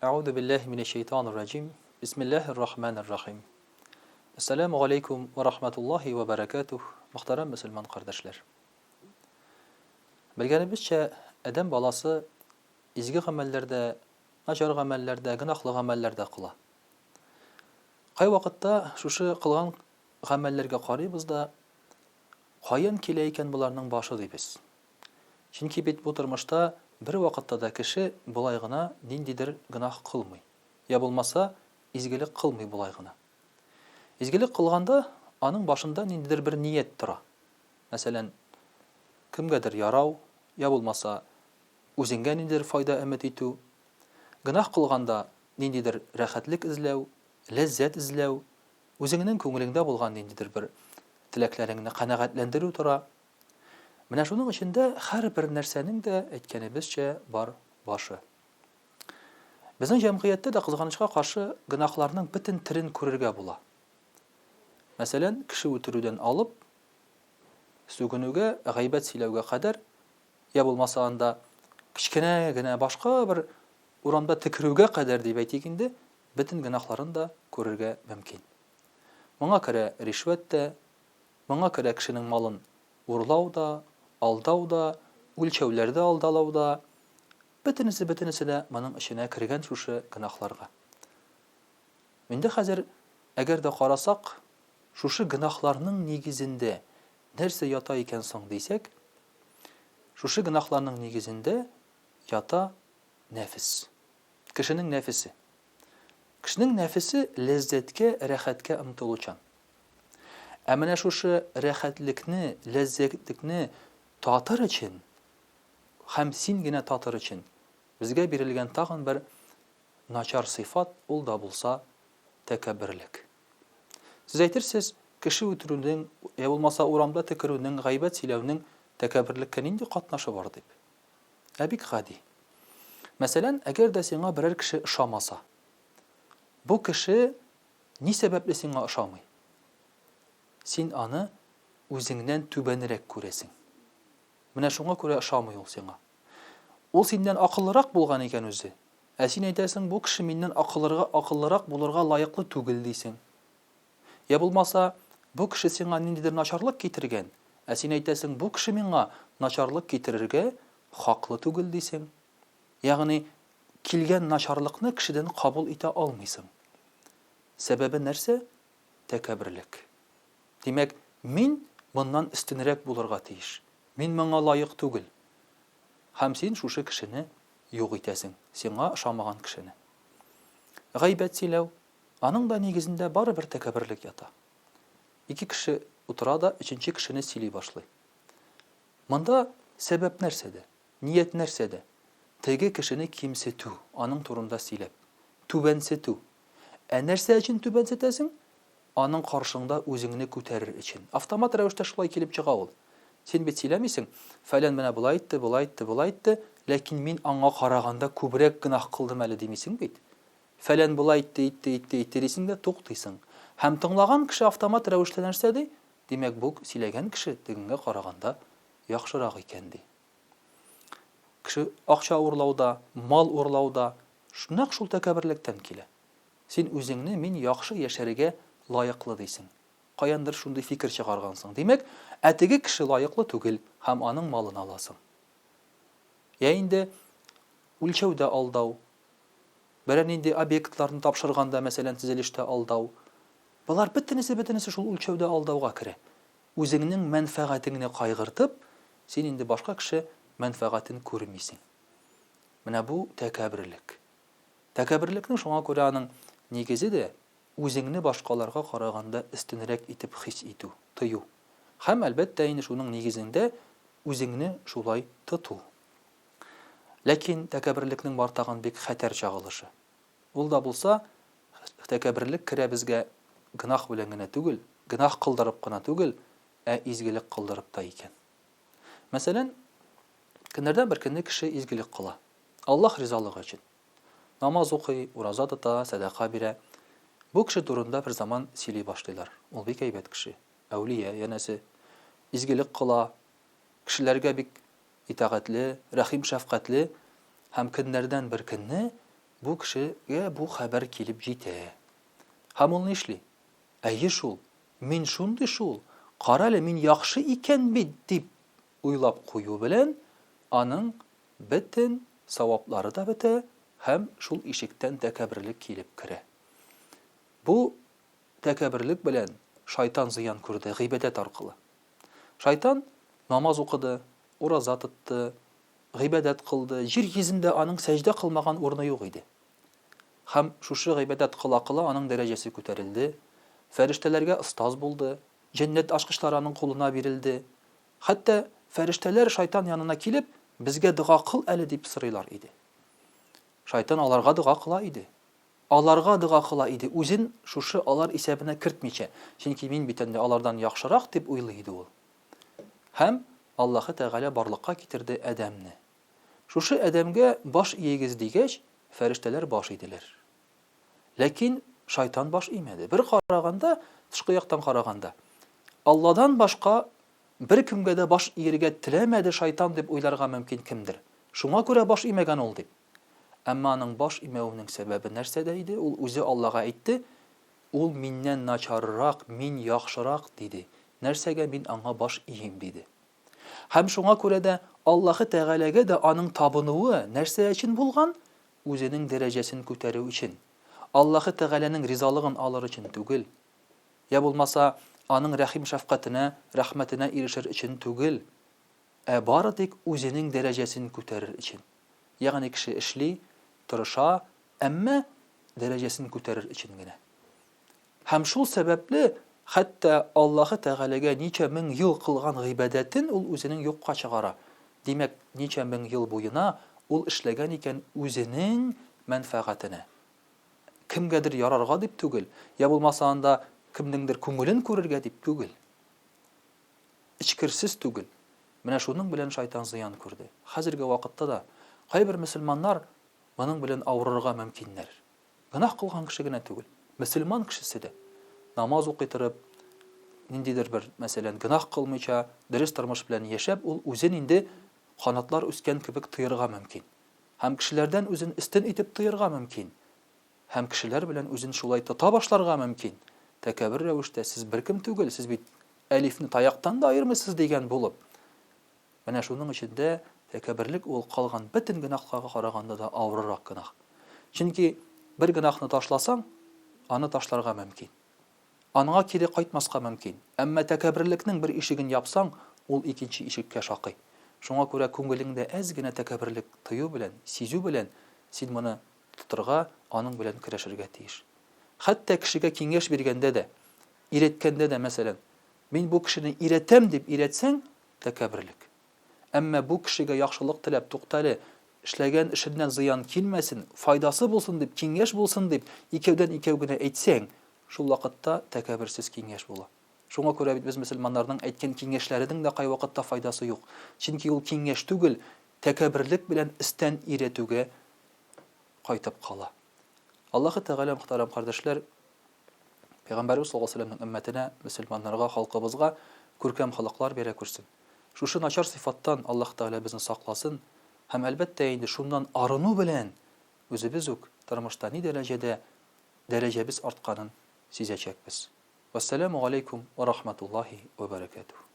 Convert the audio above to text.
Euzu billahi mineşşeytanirracim. Bismillahirrahmanirrahim. Esselamu aleyküm ve rahmetullahi ve berekatuh. Muhterem Müslüman kardeşler. Bilgenimizce adam balası izgi amellerde, naçar amellerde, günahlı amellerde kıla. Kay vakitte şuşu kılgan amellerge qarayбыз da каян килә икән буларның башы дибез. Чөнки бит бу тормышта бер вакытта да кеше булай гына ниндидер гынах кылмый. Я булмаса, изгелек кылмый булай гына. Изгелек кылганда аның башында ниндидер бер ният тора. Мәсәлән, кемгәдер ярау, я булмаса, үзеңгә ниндидер файда өмет итү. Гынах кылганда ниндидер рәхәтлек эзләү, ләззәт эзләү, үзеңнең күңелеңдә булган ниндидер бер теләкләреңне канәгатьләндерү тора. Менә шуның эчендә һәрбер нәрсәнең дә әйткәнебезчә бар башы. Безнең җәмгыятьтә дә кызганычка каршы гынахларның бөтен төрен күрергә була. Мәсәлән, кеше үтерүдән алып, сүгенүгә, гайбәт сөйләүгә кадәр, я булмаса анда кичкенә генә башка бер урамда тикерүгә кадәр дип әйтик инде, бөтен гынахларын да күрергә мөмкин. Моңа керә ришвәт тә, моңа керә кешенең малын урлау да, алдау да, үлчәүләрдә алдалау да, бөтенесе дә моның эченә кергән шушы гынахларга. Инде хәзер әгәр дә карасак, шушы гынахларның нигезендә нәрсә ята икән соң дисәк, шушы гынахларның нигезендә ята нәфес. Кешенең нәфесе. Кешенең нәфесе ләззәткә, рәхәткә омтылучан. Ә менә шушы рәхәтлекне, ләззәтлекне татыр өчен, һәм син генә татыр өчен безгә бирелгән тагын бер начар сыйфат, ул да булса тәкәбберлек. Сез әйтерсез, кеше үтерүнең, я булмаса урамда тикерүнең, гайбәт сөйләүнең тәкәбберлеккә нинди катнашы бар дип. Ә бик гади. Мәсәлән, әгәр дә сиңа берәр кеше ошамаса, бу кеше ни сәбәпле сиңа ошамый? Син аны үзеңнән түбәнрәк күрәсең. Менә шуңа күрә ошамый ул сиңа. Ул синнән акыллырак булган икән үзе. Ә син әйтәсең, бу кеше миннән акыллырак булырга лаеклы түгел дисең. Я булмаса, бу кеше сиңа ниндидер начарлык китергән. Ә син әйтәсең, бу кеше миңа начарлык китерергә хаклы түгел дисең. Ягъни килгән начарлыкны кешедән кабул итә алмыйсың. Сәбәбе нәрсә? Тәкәбберлек. Димәк, мин моннан өстенрәк булырга тиеш. Мин моңа лаек түгел. Һәм син шушы кешене юк итәсең, сиңа ошамаган кешене. Гайбәт сөйләү, аның да нигезендә барыбер тәкәбберлек ята. Ике кеше утыра да өченче кешене сөйли башлый. Монда сәбәп нәрсәдә? Ният нәрсәдә? Теге кешене кимсетү, аның турында сөйләп, түбәнсетү. Ә нәрсә өчен түбәнсетәсең? Аның каршыңда үзеңне күтәрер өчен. Автомат рәвештә шулай килеп чыга ул. Син бит сөйләмисең, фәлән менә булай итте, ләкин мин аңа караганда күбрәк гынах кылдым әле димисең бит. Фәлән булай итте дисең дә туктыйсың. Һәм тыңлаган кеше автомат рәвештә нәрсә ди? Димәк, бу сөйләгән кеше тегенгә караганда яхшырак икән ди. Кеше акча урлауда, мал урлауда шунак шул тәкәбберлектән килә. Син үзеңне мин яхшы яшәргә лаеклы дисең. Каяндыр шундый фикер чыгаргансың. Димәк, теге кеше лаеклы түгел һәм аның малын аласың. Я инде үлчәүдә алдау, берәр нинди объектларны тапшырганда, мәсәлән, төзелештә алдау. Булар бөтенесе шул үлчәүдә алдауга керә. Үзеңнең мәнфәгатеңне кайгыртып, син инде башка кеше мәнфәгатен күрмисең. Менә бу тәкәбберлек. Тәкәбберлекнең шуңа күрә аның нигезе дә үзеңне башкаларга караганда өстенрәк итеп хис итү, тыю. Һәм әлбәттә инде шуның нигезендә үзеңне шулай тоту. Ләкин тәкәбберлекнең бар тагын бик хәтәр чагылышы. Ул да булса, тәкәбберлек керә безгә гынах белән генә түгел, гынах кылдырып кына түгел, изгелек кылдырып та икән. Мәсәлән, көннәрдән бер көнне кеше изгелек кыла. Аллаһ ризалыгы өчен. Намаз укый, ураза тота, садака бирә. Бу кеше турында бер заман сөйли башлыйлар. Ул бик әйбәт кеше, әүлия, янәсе, изгелек кыла, кешеләргә бик итагатьле, рәхим шәфкатьле, һәм көннәрдән бер көнне бу кешегә бу хәбәр килеп җитә. Һәм ул нишли? Әйе шул, мин шундый шул, кара әле, мин яхшы икән бит дип уйлап кую белән, аның бөтен саваплары да бетә һәм шул ишектән тәкәбберлек килеп керә. Бу тәкәбберлек белән шайтан зыян күрде гыйбадәт аркылы. Шайтан намаз укыды, ураза тотты, гыйбадәт кылды, җир йөзендә аның сәҗдә кылмаган урыны юк иде. Һәм шушы гыйбадәт кыла-кыла аның дәрәҗәсе күтәрелде, фәрештәләргә остаз булды, җәннәт ачкычлары аның кулына бирелде. Хәтта фәрештәләр шайтан янына килеп, безгә дуга кыл әле дип сорыйлар иде. Шайтан аларга дуга кыла иде. Аларга дуга кыла иде, үзен шушы алар исәбенә кертмичә, чөнки мин бит инде алардан яхшырак дип уйлый иде ул. Һәм Аллаһы Тәгалә барлыкка китерде Адәмне. Шушы Адәмгә баш иегез дигәч, фәрештәләр баш иделәр. Ләкин шайтан баш имәде. Бер караганда, тышкы яктан караганда, Алладан башка бер кемгә дә баш иергә теләмәде шайтан дип уйларга мөмкин кемдер. Шуңа күрә баш имәгән ул дип. Әмма аның баш имәүнең сәбәбе нәрсәдә иде? Ул үзе Аллага әйтте, ул миннән начаррак, мин яхшырак диде. Нәрсәгә мин аңа баш ием диде. Һәм шуңа күрә дә Аллаһы Тәгаләгә дә аның табынуы нәрсә өчен булган? Үзенең дәрәҗәсен күтәрү өчен. Аллаһы Тәгаләнең ризалыгын алыр өчен түгел. Я булмаса, аның рәхим шәфкатенә, рәхмәтенә ирешер өчен түгел. Бары тик үзенең дәрәҗәсен күтәрер өчен. Ягъни кеше эшли, тырыша, әмма дәрәҗәсен күтәрер өчен генә. Һәм шул сәбәпле хәтта Аллаһы Тәгаләгә ничә мең ел кылган гыйбадәтен ул үзенең юкка чыгара. Димәк, ничә мең ел буена ул эшләгән икән үзенең мәнфәгатенә. Кемгәдер ярарга дип түгел, я булмаса анда кемнеңдер күңелен күрергә дип түгел. Ичкерсез түгел. Менә шуның белән шайтан зыян күрде. Хәзерге вакытта да кайбер мөселманнар моның белән авырырга мөмкиннәр. Гынах кылган кеше генә түгел, мөселман кешесе дә намаз укый торып, ниндидер бер, мәсәлән, гынах кылмыйча, дөрес тормыш белән яшәп, ул үзен инде канатлар үскән кебек тыярга мөмкин. Һәм кешеләрдән үзен истин итеп тыярга мөмкин. Һәм кешеләр белән үзен шулай тота башларга мөмкин. Тәкәббер рәвештә сез беркем түгел, сез бит әлифне таяктан да аермыйсыз дигән булып. Менә шуның эчендә тәкәбберлек ул калган бөтен гынахларга караганда да авыррак гынах. Чөнки бер гынахны ташласаң, аны ташларга мөмкин. Аныңа кире кайтмаска мөмкин. Әмма тәкәбберлекнең бер ишеген япсаң, ул икенче ишеккә шакый. Шуңа күрә күңелеңдә әз генә тәкәбберлек тыю белән, сизү белән син моны тотырга, аның белән көрәшергә тиеш. Хәтта кешегә киңәш биргәндә дә, иреткәндә дә, мәсәлән, мин бу кешене иретәм дип иретсәң, тәкәбберлек. Әмма бу кешегә яхшылык теләп, туктале, эшләгән эшеннән зыян килмәсен, файдасы булсын дип, киңәш булсын дип, икәүдән икәү генә әйтсәң, шул вакытта тәкәбберсез киңәш була. Шуңа күрә бит без мөселманнарның әйткән киңәшләренең дә кай вакытта файдасы юк. Чөнки ул киңәш түгел, тәкәбберлек белән истән иретүгә кайтып кала. Аллаһы Тәгалә, мөхтәрәм кардәшләр, Пәйгамбәрбез саллаллаһу алейһи ва сәлләмнең өммәтенә, мөселманнарга, халкыбызга күркәм халыклар бирә күрсен. Шушы начар сыйфаттан Аллаһ Тәгалә безне сакласын һәм әлбәттә инде шуннан арыну белән үзебез үк тормышта ни дәрәҗәдә дәрәҗәбез артканын сизәчәкбез. Вассаламу алейкум ва рахматуллаһи ва баракатуһ.